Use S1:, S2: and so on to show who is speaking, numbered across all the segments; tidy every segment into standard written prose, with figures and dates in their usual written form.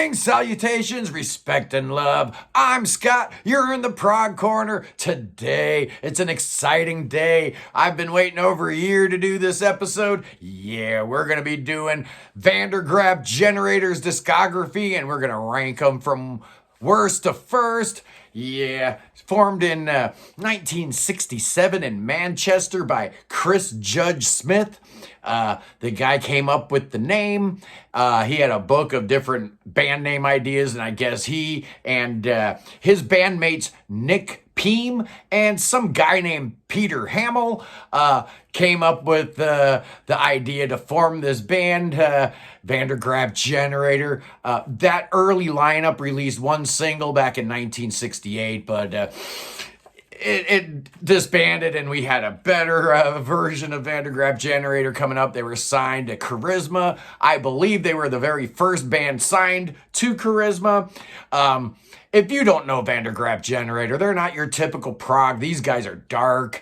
S1: Greetings, salutations, respect, and love. I'm Scott. You're in the Prog Corner. Today, it's an exciting day. I've been waiting over a year to do this episode. Yeah, we're going to be doing Graaf Generator's discography, and we're going to rank them from worst to first. Yeah, formed in 1967 in Manchester by Chris Judge Smith. The guy came up with the name. He had a book of different band name ideas, and I guess he and his bandmates Nick Peem and some guy named Peter Hammill came up with the idea to form this band, Graaf Generator. That early lineup released one single back in 1968, but it disbanded, and we had a better version of Graaf Generator coming up. They were signed to Charisma. I believe they were the very first band signed to Charisma. If you don't know Graaf Generator, they're not your typical prog. These guys are dark,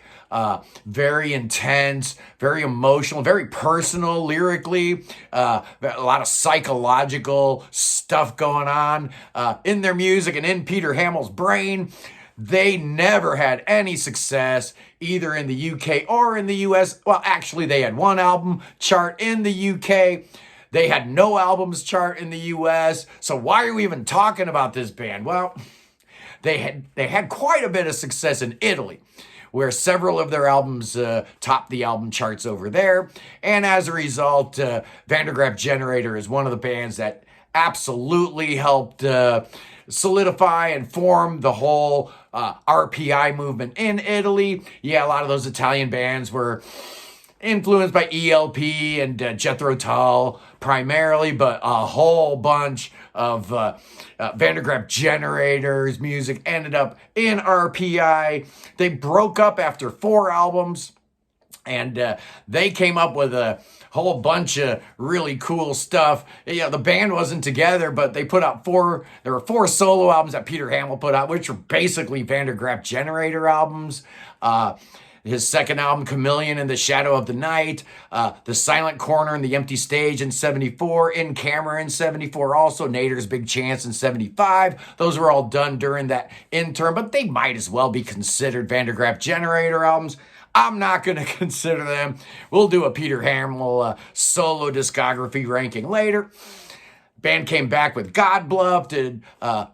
S1: very intense, very emotional, very personal lyrically, a lot of psychological stuff going on in their music and in Peter Hammill's brain. They never had any success either in the UK or in the US. Well, actually, they had one album chart in the UK. They had no albums chart in the US. So why are we even talking about this band? Well, they had quite a bit of success in Italy, where several of their albums topped the album charts over there. And as a result, Graaf Generator is one of the bands that absolutely helped solidify and form the whole RPI movement in Italy. Yeah, a lot of those Italian bands were influenced by ELP and Jethro Tull primarily, but a whole bunch of Graaf Generator's music ended up in RPI. They broke up after 4 albums, and they came up with a whole bunch of really cool stuff. Yeah, the band wasn't together, but they put out there were 4 solo albums that Peter Hammill put out, which were basically Graaf Generator albums. His second album, Chameleon in the Shadow of the Night, The Silent Corner and the Empty Stage in 74, In Camera in 74, also Nader's Big Chance in 75. Those were all done during that interim, but they might as well be considered Graaf Generator albums. I'm not going to consider them. We'll do a Peter Hammill solo discography ranking later. Band came back with Godbluff, did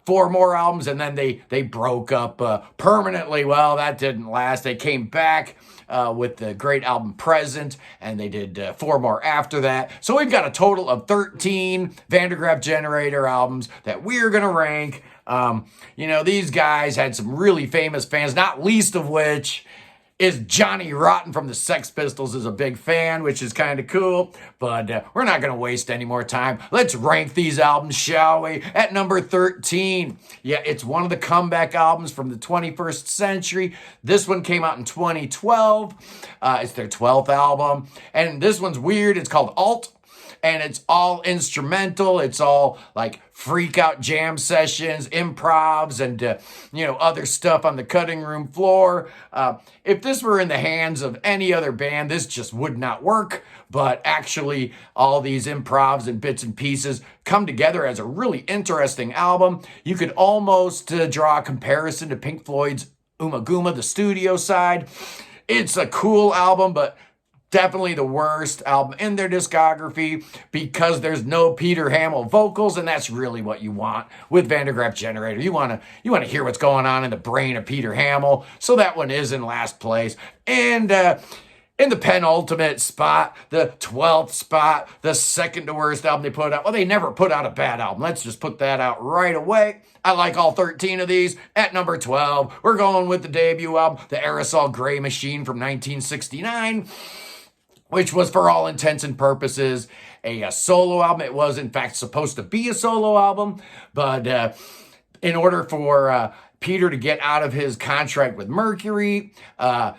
S1: 4 more albums, and then they broke up permanently. Well, that didn't last. They came back with the great album Present, and they did 4 more after that. So we've got a total of 13 Graaf Generator albums that we're going to rank. These guys had some really famous fans, not least of which is Johnny Rotten from the Sex Pistols is a big fan, which is kind of cool. But we're not going to waste any more time. Let's rank these albums, shall we? At number 13, yeah, it's one of the comeback albums from the 21st century. This one came out in 2012. It's their 12th album. And this one's weird. It's called Alt. And it's all instrumental. It's all like freak out jam sessions, improvs, and other stuff on the cutting room floor. If this were in the hands of any other band, this just would not work. But actually, all these improvs and bits and pieces come together as a really interesting album. You could almost draw a comparison to Pink Floyd's Uma Guma, the studio side. It's a cool album, but definitely the worst album in their discography because there's no Peter Hammill vocals, and that's really what you want with Graaf Generator. You want to hear what's going on in the brain of Peter Hammill. So that one is in last place. And in the penultimate spot, the 12th spot, the second to worst album they put out. Well, they never put out a bad album. Let's just put that out right away. I like all 13 of these. At number 12, we're going with the debut album, the Aerosol Gray Machine from 1969. Which was, for all intents and purposes, a solo album. It was, in fact, supposed to be a solo album, but in order for Peter to get out of his contract with Mercury,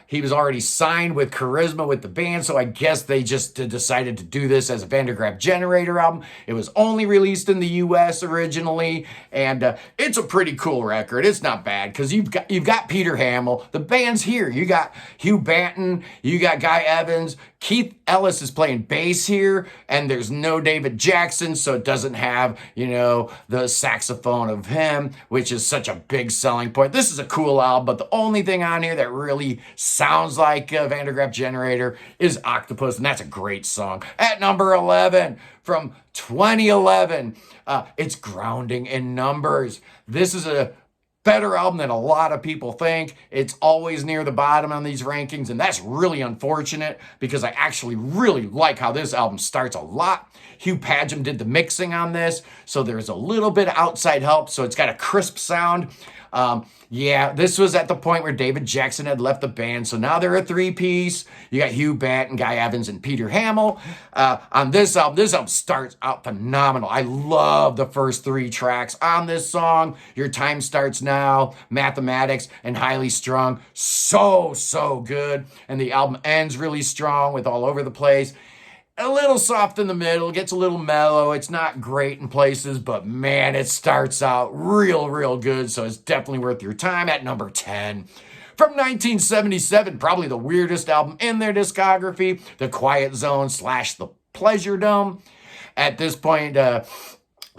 S1: he was already signed with Charisma with the band, so I guess they just decided to do this as a Graaf Generator album. It was only released in the US originally, and it's a pretty cool record. It's not bad because you've got Peter Hammill. The band's here. You got Hugh Banton, you got Guy Evans, Keith Ellis is playing bass here, and there's no David Jackson, so it doesn't have, the saxophone of him, which is such a big selling point. This is a cool album, but the only thing on here that really sounds like Van der Graaf Generator is Octopus, and that's a great song. At number 11 from 2011, it's Grounding in Numbers. This is a better album than a lot of people think. It's always near the bottom on these rankings, and that's really unfortunate because I actually really like how this album starts a lot. Hugh Padgham did the mixing on this, so there's a little bit of outside help, so it's got a crisp sound. This was at the point where David Jackson had left the band, so now they're a three-piece. You got Hugh Batten, Guy Evans, and Peter Hammill. On this album starts out phenomenal. I love the first three tracks on this song. Your Time Starts Now, Mathematics, and Highly Strung. So good. And the album ends really strong with All Over the Place. A little soft in the middle, gets a little mellow. It's not great in places, but man, it starts out real good, so it's definitely worth your time. At number 10. From 1977, probably the weirdest album in their discography, The Quiet Zone / The Pleasure Dome. At this point,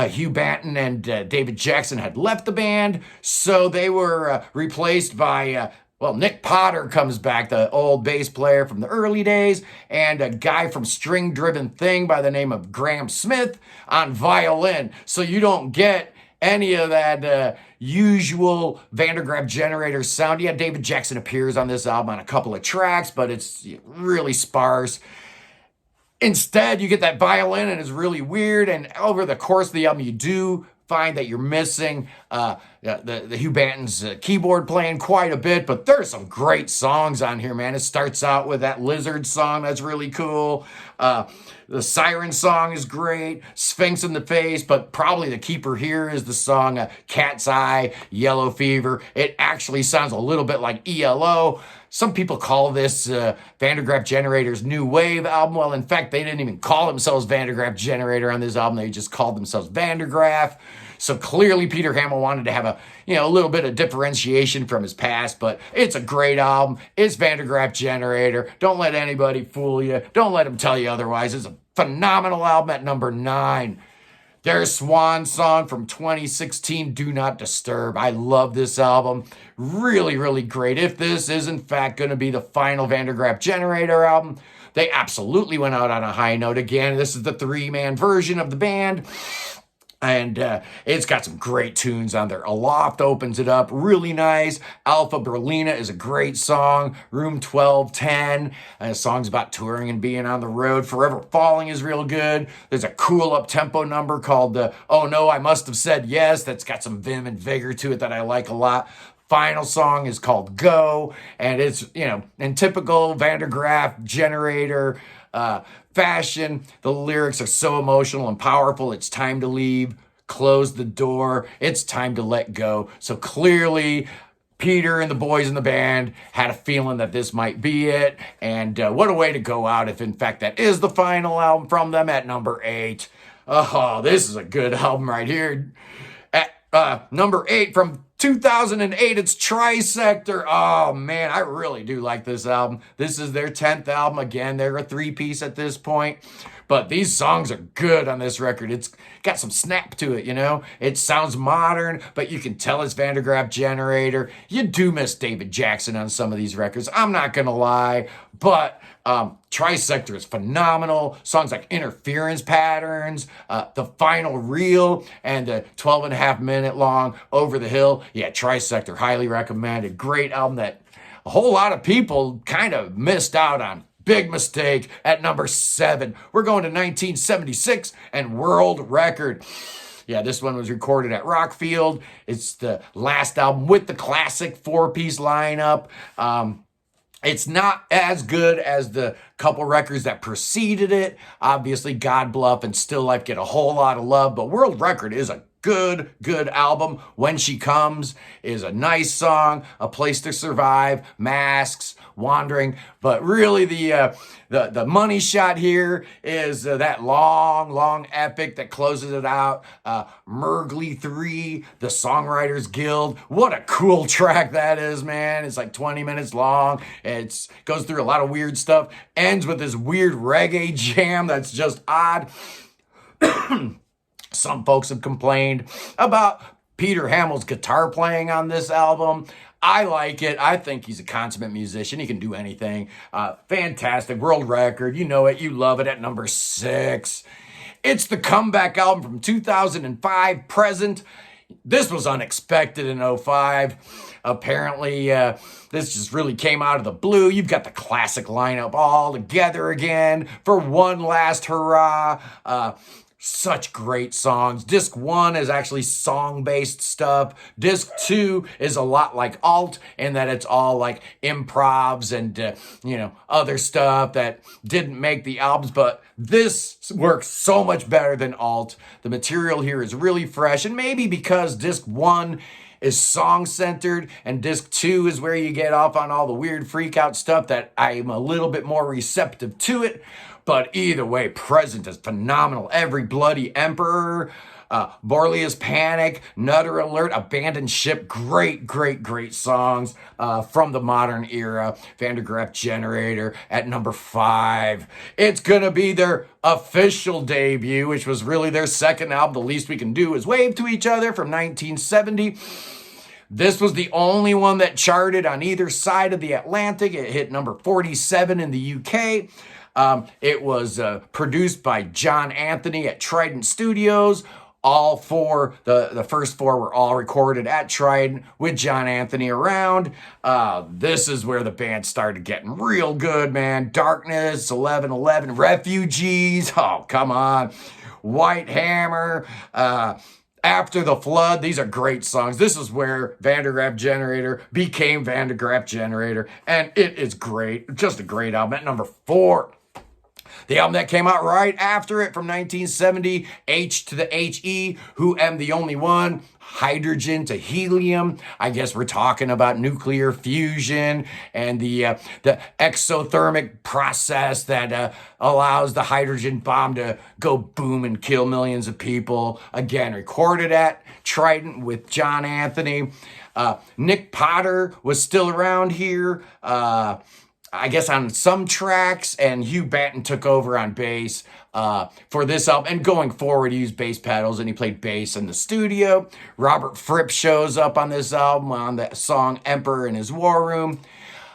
S1: Hugh Batten and David Jackson had left the band, so they were replaced by Nick Potter comes back, the old bass player from the early days, and a guy from String Driven Thing by the name of Graham Smith on violin. So you don't get any of that usual Van der Graaf Generator sound. Yeah, David Jackson appears on this album on a couple of tracks, but it's really sparse. Instead, you get that violin, and it's really weird, and over the course of the album, you do find that you're missing the Hugh Batten's keyboard playing quite a bit, but there's some great songs on here, man. It starts out with that Lizard song that's really cool. The Siren song is great. Sphinx in the Face, but probably the keeper here is the song Cat's Eye, Yellow Fever. It actually sounds a little bit like ELO. Some people call this Van der Graaf Generator's new wave album. Well, in fact, they didn't even call themselves Van der Graaf Generator on this album. They just called themselves Van der Graaf. So clearly Peter Hammill wanted to have a little bit of differentiation from his past, but it's a great album. It's Van der Graaf Generator. Don't let anybody fool you. Don't let them tell you otherwise. It's a phenomenal album. At number 9. Their swan song from 2016, Do Not Disturb. I love this album. Really great. If this is in fact going to be the final Van der Graaf Generator album, they absolutely went out on a high note. Again, this is the 3-man version of the band. And it's got some great tunes on there. Aloft opens it up really nice. Alpha Berlina is a great song. Room 1210, songs about touring and being on the road. Forever Falling is real good. There's a cool up-tempo number called Oh No, I Must Have Said Yes. That's got some vim and vigor to it that I like a lot. Final song is called Go, and it's, in typical Van der Graaf Generator fashion. The lyrics are so emotional and powerful. It's time to leave, close the door, it's time to let go. So clearly Peter and the boys in the band had a feeling that this might be it, and what a way to go out if in fact that is the final album from them. At number 8. Oh, this is a good album right here. At number 8 from 2008, it's Trisector. Oh, man, I really do like this album. This is their 10th album. Again, they're a 3-piece at this point. But these songs are good on this record. It's got some snap to it, It sounds modern, but you can tell it's Van der Graaf Generator. You do miss David Jackson on some of these records. I'm not going to lie, but Trisector is phenomenal. Songs like Interference Patterns, The Final Reel, and the 12.5-minute long Over the Hill. Yeah, Trisector, highly recommended. Great album that a whole lot of people kind of missed out on. Big mistake. At number 7, we're going to 1976 and World Record. Yeah, this one was recorded at Rockfield. It's the last album with the classic 4-piece lineup. It's not as good as the couple records that preceded it. Obviously, Godbluff and Still Life get a whole lot of love, but World Record is a good album. When She Comes is a nice song, A Place to Survive, Masks, Wandering. But really the money shot here is that long epic that closes it out. Mergly 3, The Songwriters Guild. What a cool track that is, man. It's like 20 minutes long. It goes through a lot of weird stuff. Ends with this weird reggae jam that's just odd. Some folks have complained about Peter Hammill's guitar playing on this album. I like it. I think he's a consummate musician. He can do anything. Fantastic. World record. You know it. You love it at number 6. It's the comeback album from 2005, Present. This was unexpected in 2005. Apparently, this just really came out of the blue. You've got the classic lineup all together again for one last hurrah. Such great songs. Disc 1 is actually song-based stuff. Disc 2 is a lot like Alt in that it's all like improvs and, other stuff that didn't make the albums, but this works so much better than Alt. The material here is really fresh, and maybe because Disc 1 is song-centered and Disc 2 is where you get off on all the weird freak-out stuff that I'm a little bit more receptive to it. But either way, Present is phenomenal. Every Bloody Emperor, Borlia's Panic, Nutter Alert, Abandoned Ship, great songs from the modern era. Graaf Generator at number 5. It's gonna be their official debut, which was really their second album. The Least We Can Do Is Wave to Each Other from 1970. This was the only one that charted on either side of the Atlantic. It hit number 47 in the UK. It was produced by John Anthony at Trident Studios. All four, the first 4 were all recorded at Trident with John Anthony around. This is where the band started getting real good, man. Darkness, 1111, Refugees, oh, come on. White Hammer, After the Flood. These are great songs. This is where Graaf Generator became Graaf Generator, and it is great. Just a great album. At number 4. The album that came out right after it from 1970, H to the HE, Who Am the Only One, Hydrogen to Helium. I guess we're talking about nuclear fusion and the exothermic process that allows the hydrogen bomb to go boom and kill millions of people. Again, recorded at Trident with John Anthony. Nick Potter was still around here. I guess on some tracks, and Hugh Batten took over on bass for this album. And going forward, he used bass pedals and he played bass in the studio. Robert Fripp shows up on this album on the song Emperor in His War Room.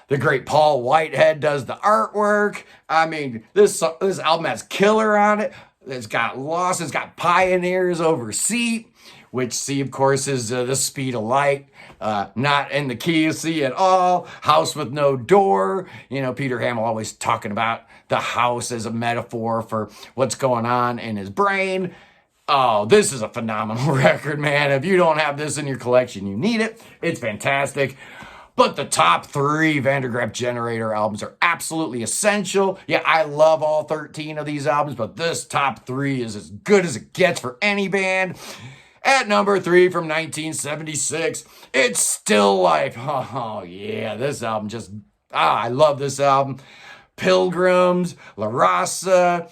S1: The great Paul Whitehead does the artwork. I mean, this album has Killer on it. It's got Lost. It's got Pioneers Over C, which C, of course, is the speed of light. Not in the key of C at all. House with No Door. Peter Hammill always talking about the house as a metaphor for what's going on in his brain. Oh, this is a phenomenal record, man. If you don't have this in your collection, you need it. It's fantastic. But the top 3 Graaf Generator albums are absolutely essential. Yeah, I love all 13 of these albums, but this top 3 is as good as it gets for any band. At number 3 from 1976, It's Still Life. Oh yeah, this album I love this album. Pilgrims, La Raza,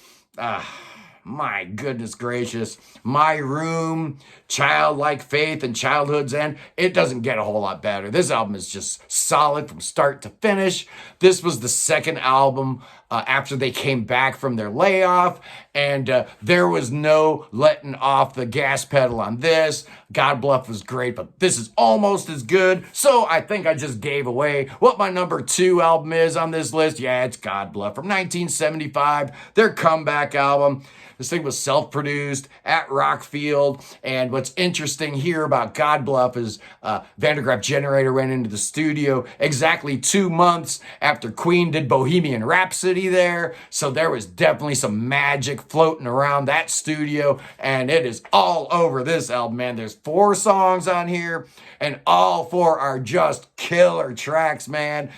S1: my goodness gracious. My Room, Childlike Faith, and Childhood's End. It doesn't get a whole lot better. This album is just solid from start to finish. This was the second album after they came back from their layoff, and there was no letting off the gas pedal on this. Godbluff was great, but this is almost as good. So I think I just gave away what my number 2 album is on this list. Yeah, it's Godbluff from 1975, their comeback album. This thing was self-produced at Rockfield, and what's interesting here about Godbluff is Graaf Generator went into the studio exactly 2 months after Queen did Bohemian Rhapsody there, so there was definitely some magic floating around that studio, and it is all over this album, man. There's 4 songs on here, and all 4 are just killer tracks, man.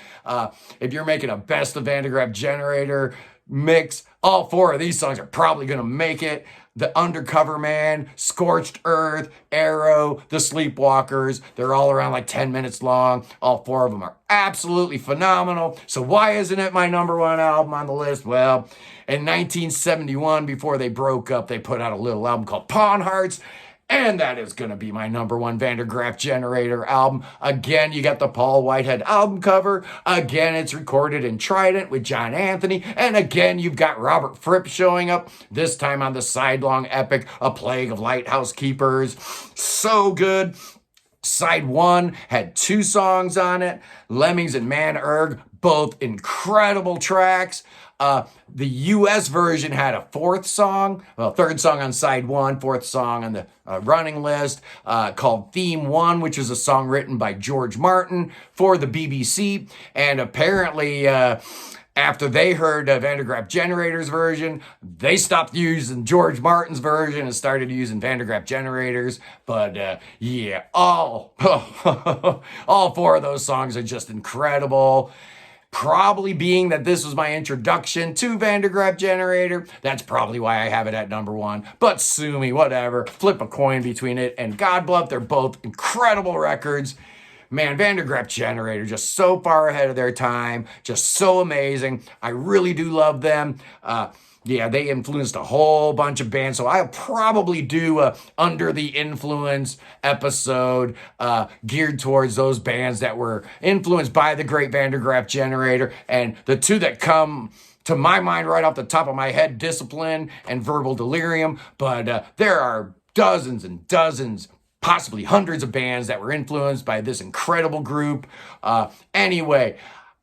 S1: If you're making a best of Graaf Generator mix, all 4 of these songs are probably going to make it. The Undercover Man, Scorched Earth, Arrow, The Sleepwalkers. They're all around like 10 minutes long. All 4 of them are absolutely phenomenal. So why isn't it my number 1 album on the list? Well, in 1971, before they broke up, they put out a little album called Pawn Hearts. And that is going to be my number 1 Graaf Generator album. Again, you got the Paul Whitehead album cover. Again, it's recorded in Trident with John Anthony. And again, you've got Robert Fripp showing up, this time on the sidelong epic, A Plague of Lighthouse Keepers. So good. Side 1 had 2 songs on it, Lemmings and Man Erg, both incredible tracks. The U.S. version had a 4th song, well, 3rd song on side 1, 4th song on the running list, called Theme 1, which is a song written by George Martin for the BBC. And apparently, after they heard Graaf Generator's version, they stopped using George Martin's version and started using Graaf Generators. But yeah, all 4 of those songs are just incredible. Probably being that this was my introduction to Graaf Generator, that's probably why I have it at number 1. But sue me, whatever. Flip a coin between it and Godbluff. They're both incredible records. Man, Graaf Generator, just so far ahead of their time, just so amazing. I really do love them. Yeah, they influenced a whole bunch of bands, so I'll probably do a Under the Influence episode geared towards those bands that were influenced by the great Graaf Generator. And the 2 that come to my mind right off the top of my head, Discipline and Verbal Delirium. But there are dozens and dozens, possibly hundreds of bands that were influenced by this incredible group. Anyway,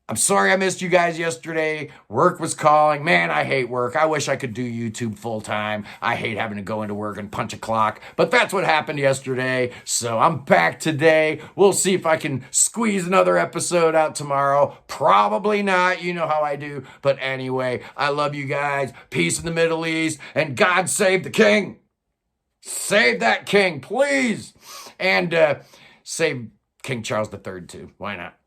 S1: I'm sorry I missed you guys yesterday. Work was calling. Man, I hate work. I wish I could do YouTube full time. I hate having to go into work and punch a clock. But that's what happened yesterday. So I'm back today. We'll see if I can squeeze another episode out tomorrow. Probably not. You know how I do. But anyway, I love you guys. Peace in the Middle East. And God save the king. Save that king, please. And save King Charles III too. Why not?